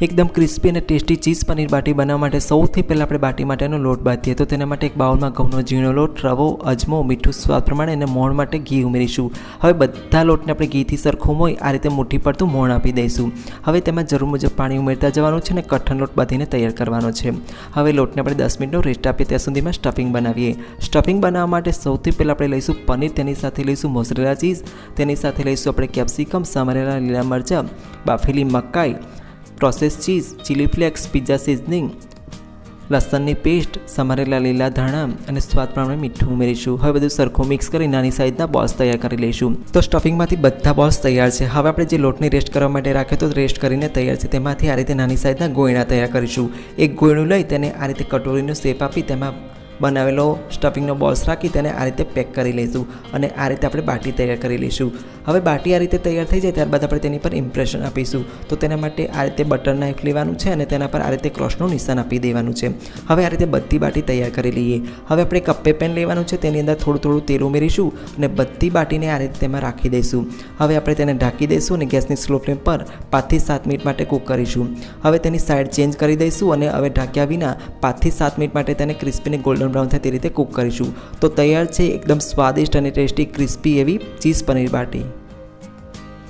એકદમ ક્રિસ્પી અને tasty cheese paneer બાટી બનાવવા માટે સૌથી પહેલાં આપણે બાટી માટેનો લોટ બાંધીએ તો તેના માટે એક બાઉલમાં ઘઉંનો ઝીણો લોટ, રવો, અજમો, મીઠું સ્વાદ પ્રમાણે અને મોણ માટે ઘી ઉમેરીશું. હવે બધા લોટને આપણે ઘીથી સરખું હોય આ રીતે મુઠ્ઠી પડતું મોણ આપી દઈશું. હવે તેમાં જરૂર મુજબ પાણી ઉમેરતા જવાનું છે અને કઠણ લોટ બાંધીને તૈયાર કરવાનો છે. હવે લોટને આપણે 10 મિનિટનો રેસ્ટ આપીએ ત્યાં સુધીમાં સ્ટફિંગ બનાવીએ. સ્ટફિંગ બનાવવા માટે સૌથી પહેલાં આપણે લઈશું પનીર, તેની સાથે લઈશું મોઝરેલા ચીઝ, તેની સાથે લઈશું આપણે કેપ્સિકમ, સમારેલા લીલા મરચાં, બાફેલી મકાઈ, process cheese, chilli flakes, pizza seasoning, લસણની પેસ્ટ, સમારેલા લીલા ધાણા અને સ્વાદ પ્રમાણે મીઠું ઉમેરીશું. હવે બધું સરખું મિક્સ કરી નાની સાઇઝના બોલ્સ તૈયાર કરી લઈશું. તો સ્ટફિંગમાંથી બધા બોલ્સ તૈયાર છે. હવે આપણે જે લોટની રેસ્ટ કરવા માટે રાખ્યો તો રેસ્ટ કરીને તૈયાર છે તેમાંથી આ રીતે નાની સાઇઝના ગોયણા તૈયાર કરીશું. એક ગોયણું લઈ તેને આ રીતે કટોરીનો શેપ આપી તેમાં બનાવેલો સ્ટફિંગનો બોલ્સ રાખી તેને આ રીતે પેક કરી લઈશું અને આ રીતે આપણે બાટી તૈયાર કરી લઈશું. હવે બાટી આ રીતે તૈયાર થઈ જાય ત્યારબાદ આપણે તેની પર ઇમ્પ્રેશન આપીશું. તો તેના માટે આ રીતે બટર નાઇફ લેવાનું છે અને તેના પર આ રીતે ક્રોસનું નિશાન આપી દેવાનું છે. હવે આ રીતે બધી બાટી તૈયાર કરી લઈએ. હવે આપણે એક અપ્પે પેન લેવાનું છે, તેની અંદર થોડું થોડું તેલ ઉમેરીશું અને બધી બાટીને આ રીતે તેમાં રાખી દઈશું. હવે આપણે તેને ઢાંકી દઈશું અને ગેસની સ્લો ફ્લેમ પર 5 થી 7 મિનિટ માટે કૂક કરીશું. હવે તેની સાઈડ ચેન્જ કરી દઈશું અને હવે ઢાંક્યા વિના 5 થી 7 મિનિટ માટે તેને ક્રિસ્પી અને ગોલ્ડન બ્રાઉન થાય તે રીતે કૂક કરીશું. તો તૈયાર છે એકદમ સ્વાદિષ્ટ અને ટેસ્ટી ક્રિસ્પી એવી ચીઝ પનીર બાટી.